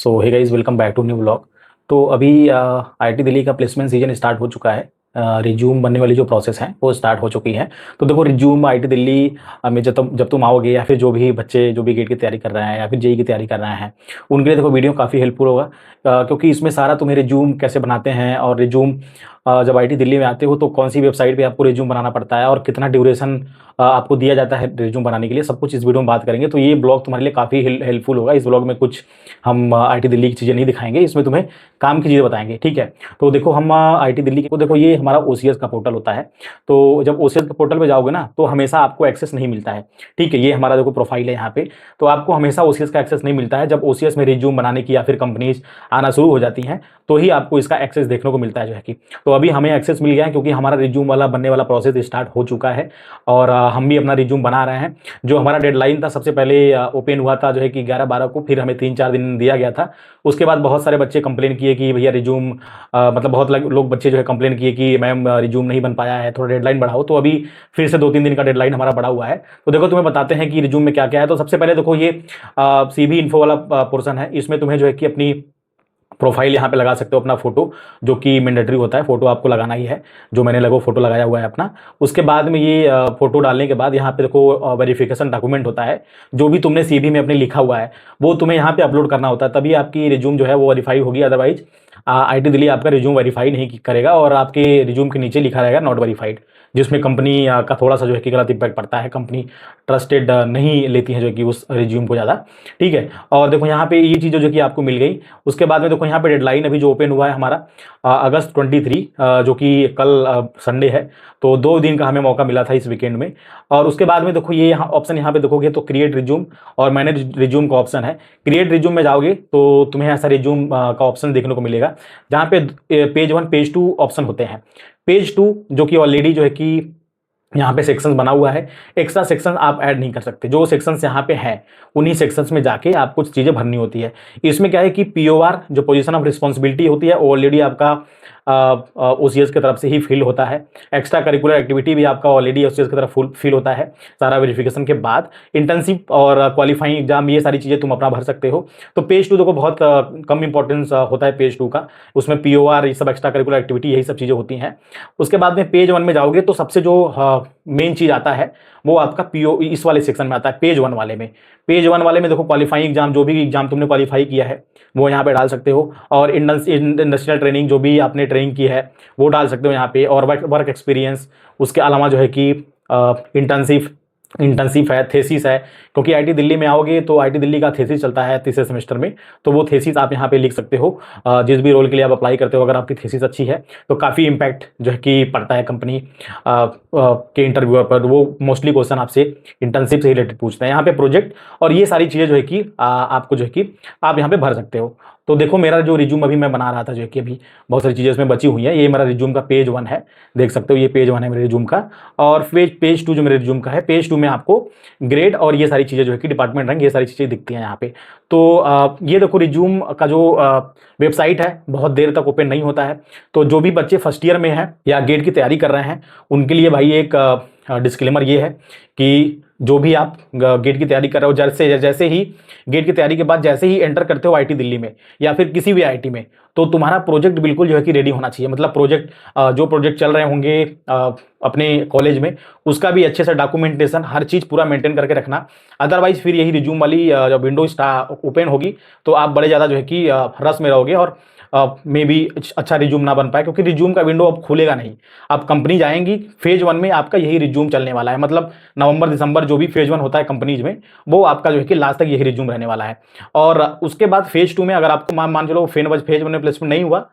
So hey guys, welcome back to new blog. तो अभी IT Delhi का प्लेसमेंट सीजन स्टार्ट हो चुका है। रिज्यूम बनने वाली जो प्रोसेस है वो स्टार्ट हो चुकी है। तो देखो, रिज्यूम आईटी दिल्ली में जब तुम आओगे, या फिर जो भी बच्चे जो भी गेट की तैयारी कर रहे हैं या फिर जेई की तैयारी कर रहे हैं, उनके लिए देखो वीडियो काफ़ी हेल्पफुल होगा। क्योंकि इसमें सारा तुम्हें रिज्यूम कैसे बनाते हैं, और रिज्यूम जब आईटी दिल्ली में आते हो तो कौन सी वेबसाइट पे आपको रिज्यूम बनाना पड़ता है, और कितना ड्यूरेशन आपको दिया जाता है रिज्यूम बनाने के लिए, सब कुछ इस वीडियो में बात करेंगे। तो ये ब्लॉग तुम्हारे लिए काफ़ी हेल्पफुल होगा। इस ब्लॉग में कुछ हम आईटी दिल्ली की चीज़ें नहीं दिखाएंगे, इसमें तुम्हें काम की चीज़ें बताएंगे, ठीक है। तो देखो, हम आईटी दिल्ली को देखो, ये हमारा ओसीएस का पोर्टल होता है। तो जब ओसीएस के पोर्टल पे जाओगे ना, तो हमेशा आपको एक्सेस नहीं मिलता है, ठीक है। ये हमारा देखो प्रोफाइल है यहाँ पे। तो आपको हमेशा ओसीएस का एक्सेस नहीं मिलता है। जब ओसीएस में रिज्यूम बनाने की या फिर कंपनीज आना शुरू हो जाती हैं, तो ही आपको इसका एक्सेस देखने को मिलता है जो है कि। तो अभी हमें एक्सेस मिल गया है, क्योंकि हमारा रिज्यूम वाला बनने वाला प्रोसेस स्टार्ट हो चुका है, और हम भी अपना रिज्यूम बना रहे हैं। जो हमारा डेडलाइन था, सबसे पहले ओपन हुआ था जो है कि 11-12 को, फिर हमें 3-4 दिन दिया गया था। उसके बाद बहुत सारे बच्चे कंप्लेन किए कि भैया रिज्यूम, मतलब बहुत लोग बच्चे जो है कंप्लेन किए कि मैम रिज्यूम नहीं बन पाया है, थोड़ा डेडलाइन बढ़ाओ। तो अभी फिर से 2-3 दिन का डेडलाइन हमारा बढ़ा हुआ है। तो देखो, तुम्हें बताते हैं कि रिज्यूम में क्या क्या है। तो सबसे पहले देखो, ये सीवी इन्फो वाला पोर्सन है। इसमें तुम्हें जो है कि अपनी प्रोफाइल यहाँ पे लगा सकते हो, अपना फोटो, जो कि मैंडेटरी होता है, फोटो आपको लगाना ही है। जो मैंने लगो फोटो लगाया हुआ है अपना। उसके बाद में ये फोटो डालने के बाद यहाँ पे देखो वेरिफिकेशन डॉक्यूमेंट होता है। जो भी तुमने सीवी में अपने लिखा हुआ है, वो तुम्हें यहाँ पे अपलोड करना होता है, तभी आपकी रिज्यूम जो है वो वेरीफाई होगी। अदरवाइज आईटी दिल्ली आपका रिज्यूम वेरीफाई नहीं करेगा, और आपके रिज्यूम के नीचे लिखा रहेगा नॉट वेरीफाइड, जिसमें कंपनी का थोड़ा सा जो है कि गलत इम्पैक्ट पड़ता है। कंपनी ट्रस्टेड नहीं लेती है जो कि उस रिज्यूम को ज़्यादा, ठीक है। और देखो, यहाँ पे ये चीज़ जो कि आपको मिल गई। उसके बाद में देखो, यहाँ पे डेडलाइन अभी जो ओपन हुआ है हमारा अगस्त 23, जो कि कल संडे है। तो 2 दिन का हमें मौका मिला था इस वीकेंड में। और उसके बाद में देखो, ये यहाँ ऑप्शन यहाँ पे देखोगे तो क्रिएट रिज्यूम और मैनेज रिज्यूम का ऑप्शन है। क्रिएट रिज्यूम में जाओगे तो तुम्हें ऐसा रिज्यूम का ऑप्शन देखने को मिलेगा, जहाँ पे पेज 1 पेज 2 ऑप्शन होते हैं। पेज 2 जो कि ऑलरेडी जो है कि यहाँ पे सेक्शंस बना हुआ है। एक्स्ट्रा सेक्शन आप ऐड नहीं कर सकते। जो सेक्शंस यहाँ पे हैं, उन्हीं सेक्शंस में जाके आपको कुछ चीज़ें भरनी होती है। इसमें क्या है कि पीओआर जो पोजीशन ऑफ रिस्पॉन्सिबिलिटी होती है, ऑलरेडी आपका ओसीएस की तरफ से ही फिल होता है। एक्स्ट्रा करिकुलर एक्टिविटी भी आपका ऑलरेडी ओसीएस की तरफ फिल होता है सारा वेरिफिकेशन के बाद। इंटर्नशिप और क्वालिफाइंग एग्जाम, ये सारी चीज़ें तुम अपना भर सकते हो। तो पेज 2 देखो, बहुत कम इंपॉर्टेंस होता है पेज 2 का। उसमें पीओआर, ये सब एक्स्ट्रा करिकुलर एक्टिविटी, यही सब चीज़ें होती हैं। उसके बाद में पेज 1 में जाओगे तो सबसे जो मेन चीज़ आता है वो आपका पीओ इस वाले सेक्शन में आता है, पेज 1 वाले में। पेज 1 वाले में देखो, क्वालिफाइंग एग्जाम, जो भी एग्जाम तुमने क्वालिफाई किया है वो यहाँ पे डाल सकते हो। और इंडस्ट्रियल ट्रेनिंग, जो भी आपने ट्रेनिंग की है वो डाल सकते हो यहाँ पे। और वर्क एक्सपीरियंस, उसके अलावा जो है कि इंटर्नशिप है, थेसिस है। क्योंकि आईटी दिल्ली में आओगे तो आईटी दिल्ली का थेसिस चलता है तीसरे सेमेस्टर में। तो वो थेसिस आप यहाँ पे लिख सकते हो। जिस भी रोल के लिए आप अप्लाई करते हो, अगर आपकी थेसिस अच्छी है तो काफ़ी इम्पैक्ट जो है कि पड़ता है कंपनी के इंटरव्यूअर पर। वो मोस्टली क्वेश्चन आपसे इंटर्नशिप से रिलेटेड पूछते हैं। यहाँ पे प्रोजेक्ट और ये सारी चीज़ें जो है कि आपको जो है कि आप यहाँ पे भर सकते हो। तो देखो, मेरा जो रिज्यूम अभी मैं बना रहा था जो है कि, अभी बहुत सारी चीज़ें इसमें बची हुई हैं। ये मेरा रिज्यूम का पेज 1 है, देख सकते हो, ये पेज 1 है मेरे रिज्यूम का। और पेज 2 जो मेरे रिज्यूम का है, पेज 2 में आपको ग्रेड और ये सारी चीज़ें जो है कि डिपार्टमेंट रैंक, ये सारी चीज़ें दिखती हैं यहाँ पे। तो ये देखो, रिज्यूम का जो वेबसाइट है बहुत देर तक ओपन नहीं होता है। तो जो भी बच्चे फर्स्ट ईयर में हैं या गेट की तैयारी कर रहे हैं, उनके लिए भाई एक डिस्क्लेमर ये है कि जो भी आप गेट की तैयारी कर रहे हो, जैसे ही गेट की तैयारी के बाद जैसे ही एंटर करते हो आईटी दिल्ली में या फिर किसी भी आईटी में, तो तुम्हारा प्रोजेक्ट बिल्कुल जो है कि रेडी होना चाहिए। मतलब प्रोजेक्ट, जो प्रोजेक्ट चल रहे होंगे अपने कॉलेज में, उसका भी अच्छे से डॉक्यूमेंटेशन, हर चीज़ पूरा मेंटेन करके रखना। अदरवाइज फिर यही रिज्यूम वाली जब विंडो ओपन होगी तो आप बड़े ज़्यादा जो है कि रस में रहोगे, और मे बी अच्छा रिज्यूम ना बन पाए, क्योंकि रिज्यूम का विंडो अब खुलेगा नहीं। अब कंपनी जाएंगी, फेज 1 में आपका यही रिज्यूम चलने वाला है। मतलब नवंबर दिसंबर जो भी फेज 1 होता है कंपनीज में, वो आपका जो है कि लास्ट तक यही रिज्यूम रहने वाला है। और उसके बाद फेज 2 में अगर आपको मान चलो फेज 1 में प्लेसमेंट नहीं हुआ,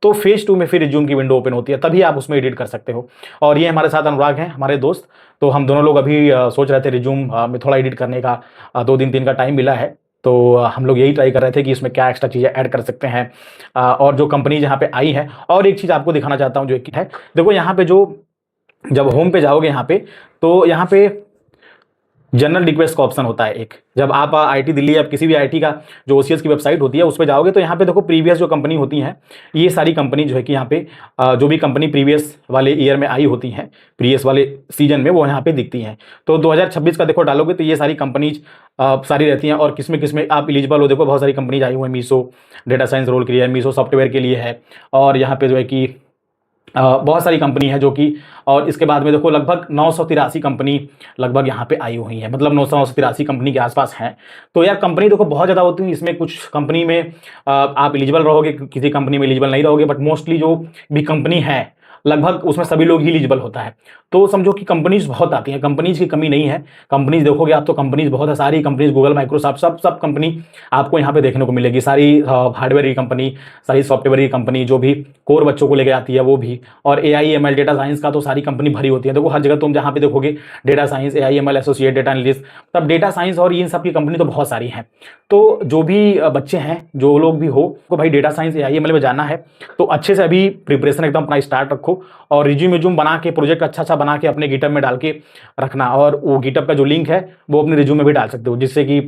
तो फेज 2 में फिर रिज्यूम की विंडो ओपन होती है, तभी आप उसमें एडिट कर सकते हो। और ये हमारे साथ अनुराग हैं, हमारे दोस्त। तो हम दोनों लोग अभी सोच रहे थे रिज्यूम में थोड़ा एडिट करने का। 2 दिन 3 का टाइम मिला है। तो हम लोग यही ट्राई कर रहे थे कि इसमें क्या एक्स्ट्रा चीज़ें ऐड कर सकते हैं। और जो कंपनी यहाँ पे आई है, और एक चीज़ आपको दिखाना चाहता हूँ जो एक है, देखो यहाँ पे जो, जब होम पे जाओगे यहाँ पे, तो यहाँ पे जनरल रिक्वेस्ट का ऑप्शन होता है एक। जब आप आईटी दिल्ली या किसी भी आईटी का जो ओसीएस की वेबसाइट होती है उस पर जाओगे तो यहाँ पे देखो प्रीवियस जो कंपनी होती हैं, ये सारी कंपनी जो है कि यहाँ पे जो भी कंपनी प्रीवियस वाले ईयर में आई होती हैं, प्रीवियस वाले सीजन में, वो यहाँ पे दिखती हैं। तो 2026 का देखो डालोगे तो ये सारी कंपनीज सारी रहती हैं। और किसमें आप एलिजिबल हो, देखो बहुत सारी कंपनीज आई हुई हैं। मीसो डेटा साइंस रोल के लिए है, मीसो सॉफ्टवेयर के लिए है, और यहाँ पे जो है कि बहुत सारी कंपनी है जो कि, और इसके बाद में देखो लगभग 983 कंपनी लगभग यहाँ पे आई हुई है, मतलब 983 कंपनी के आसपास हैं। तो यार कंपनी देखो बहुत ज़्यादा होती है, इसमें कुछ कंपनी में आप एलिजिबल रहोगे, किसी कंपनी में एलिजिबल नहीं रहोगे, बट मोस्टली जो भी कंपनी है लगभग उसमें सभी लोग ही एलिजिबल होता है। तो समझो कि कंपनीज बहुत आती हैं, कंपनीज की कमी नहीं है। कंपनीज देखोगे आप तो कंपनीज बहुत है, सारी कंपनीज गूगल, माइक्रोसॉफ्ट, सब कंपनी आपको यहाँ पे देखने को मिलेगी। सारी हार्डवेयर की कंपनी, सारी सॉफ्टवेयर की कंपनी, जो भी कोर बच्चों को लेकर आती है वो भी, और एआई एमएल डेटा साइंस का तो सारी कंपनी भरी होती है। देखो हर जगह तुम जहाँ पे देखोगे data science, AI ML, associate, data analyst, तब डेटा साइंस और इन सब की कंपनी तो बहुत सारी हैं। तो जो भी बच्चे हैं, जो लोग भी हो, को भाई डेटा साइंस एआई एमएल में जाना है तो अच्छे से अभी प्रिपरेशन एकदम अपना स्टार्ट रखो, और रिज्यूम बना के, प्रोजेक्ट अच्छा बना के अपने गिटहब में डाल के रखना। और वो गिटहब का जो लिंक है वो अपने रिज्यूम में भी डाल सकते हो, जिससे कि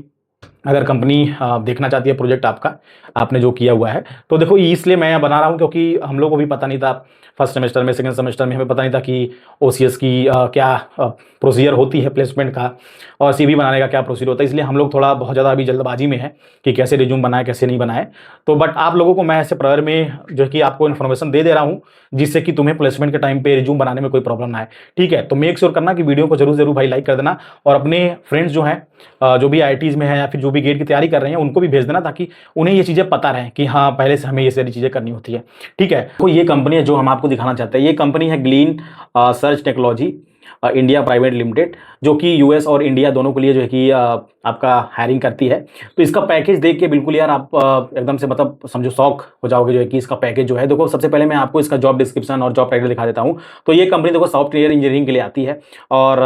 अगर कंपनी देखना चाहती है प्रोजेक्ट आपका, आपने जो किया हुआ है। तो देखो इसलिए मैं बना रहा हूँ क्योंकि हम लोग को भी पता नहीं था फर्स्ट सेमेस्टर में, सेकंड सेमेस्टर में हमें पता नहीं था कि ओसीएस की क्या प्रोसीजर होती है प्लेसमेंट का, और सीवी बनाने का क्या प्रोसीजर होता है। इसलिए हम लोग थोड़ा बहुत ज़्यादा अभी जल्दबाजी में है कि कैसे रिज्यूम बनाए, कैसे नहीं बनाए। तो बट आप लोगों को मैं ऐसे प्रायर में जो है कि आपको इन्फॉर्मेशन दे रहा हूँ, जिससे कि तुम्हें प्लेसमेंट के टाइम पे रिज्यूम बनाने में कोई प्रॉब्लम ना आए। ठीक है, तो मेक श्योर करना कि वीडियो को जरूर भाई लाइक कर देना, और अपने फ्रेंड्स जो हैं जो भी आईटीज़ में है या फिर जो भी गेट की तैयारी कर रहे हैं उनको भी भेज देना, ताकि उन्हें ये चीज़ें पता रहें कि हाँ पहले से हमें ये सारी चीज़ें करनी होती है। ठीक है, तो ये कंपनी है जो हम आपको दिखाना चाहते हैं। ये कंपनी है Glean search technology India private limited, जो कि यूएस और इंडिया दोनों के लिए जो है कि आपका हायरिंग करती है। तो इसका पैकेज देख के बिल्कुल यार आप एकदम से मतलब समझो शौक हो जाओगे जो है कि इसका पैकेज जो है। देखो सबसे पहले मैं आपको इसका जॉब डिस्क्रिप्शन और जॉब टाइटल दिखा देता हूँ। तो ये कंपनी देखो सॉफ्टवेयर इंजीनियरिंग के लिए आती है, और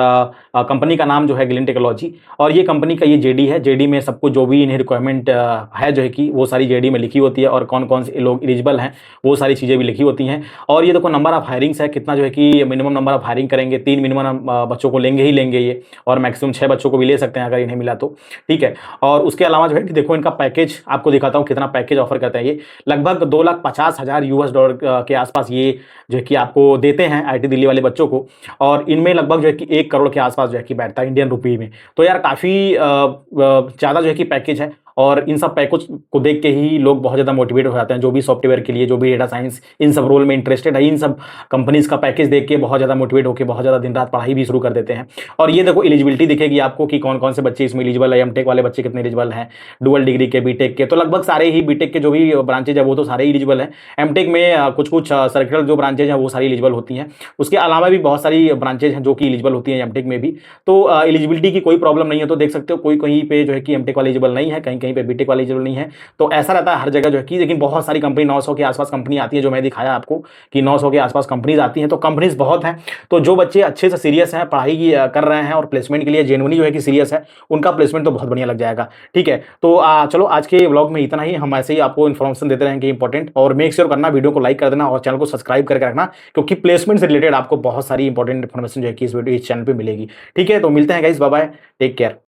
कंपनी का नाम जो है ग्लीन टेक्नोलॉजी, और ये कंपनी का ये जेडी है। जेडी में सबको जो भी इन्हें रिक्वायरमेंट है जो है कि वो सारी जेडी में लिखी होती है, और कौन कौन से लोग एलिजिबल हैं वो सारी चीज़ें भी लिखी होती हैं। और ये देखो नंबर ऑफ हायरिंग्स है, कितना जो है कि मिनिमम नंबर ऑफ हायरिंग करेंगे, 3 मिनिमम बच्चों को लेंगे ही लेंगे ये, और मैक्सिमम 6 बच्चों को भी ले सकते हैं अगर इन्हें मिला तो। ठीक है, और उसके अलावा जो है कि देखो इनका पैकेज आपको दिखाता हूँ कितना पैकेज ऑफर करते हैं ये। लगभग $2,50,000 US के आसपास ये जो है कि आपको देते हैं आईटी दिल्ली वाले बच्चों को, और इनमें लगभग जो है कि 1 करोड़ के आसपास जो है कि बैठता है इंडियन रुपये में। तो यार काफ़ी ज़्यादा जो है कि पैकेज है, और इन सब पैकेज को देख के ही लोग बहुत ज़्यादा मोटिवेट हो जाते हैं, जो भी सॉफ्टवेयर के लिए, जो भी डेटा साइंस इन सब रोल में इंटरेस्टेड है, इन सब कंपनीज का पैकेज देख के बहुत ज़्यादा मोटिवेट होकर बहुत ज़्यादा दिन रात पढ़ाई भी शुरू कर देते हैं। और ये देखो एलिजिबिलिटी दिखेगी आपको कि कौन कौन से बच्चे इसमें एलिजिबल है, एमटेक वाले बच्चे कितने एलिजिबल हैं, डुअल डिग्री के, बीटेक के, तो लगभग सारे ही, बीटेक के जो भी ब्रांचेज है वो तो सारे ही एलिजिबल हैं। एमटेक में कुछ सर्किटल जो ब्रांचेज हैं वो सारी एलिजिबल होती हैं। उसके अलावा भी बहुत सारी ब्रांचेज हैं जो कि एलिजिबल होती हैं एमटेक में भी। तो एलिजिबिलिटी की कोई प्रॉब्लम नहीं है। तो देख सकते हो कोई कहीं पे जो है कि एमटेक वाले एलिजिबल नहीं है, कहीं कहीं पे बीटेक वाले एलिजिबल नहीं है। तो ऐसा रहता है हर जगह जो है कि, लेकिन बहुत सारी कंपनी 900 के आसपास कंपनी आती है, जो मैं दिखाया आपको कि 900 के आसपास कंपनीज आती हैं। तो कंपनीज बहुत हैं। तो जो बच्चे अच्छे से सीरियस हैं, पढ़ाई कर रहे हैं और प्लेसमेंट के लिए जेन्युइनली जो है कि सीरियस है, उनका प्लेसमेंट तो बहुत बढ़िया लग जाएगा। ठीक है, तो चलो आज के व्लॉग में इतना ही। हम ऐसे ही आपको इन्फॉर्मेशन देते रहेंगे इंपॉर्टेंट, और मेक श्योर करना वीडियो को लाइक कर देना और चैनल को सब्सक्राइब करके रखना, क्योंकि प्लेसमेंट से रिलेटेड आपको बहुत सारी इंपॉर्टेंट इन्फॉर्मेशन जो है कि इस चैनल पर मिलेगी। ठीक है, तो मिलते हैं guys, bye bye, take care.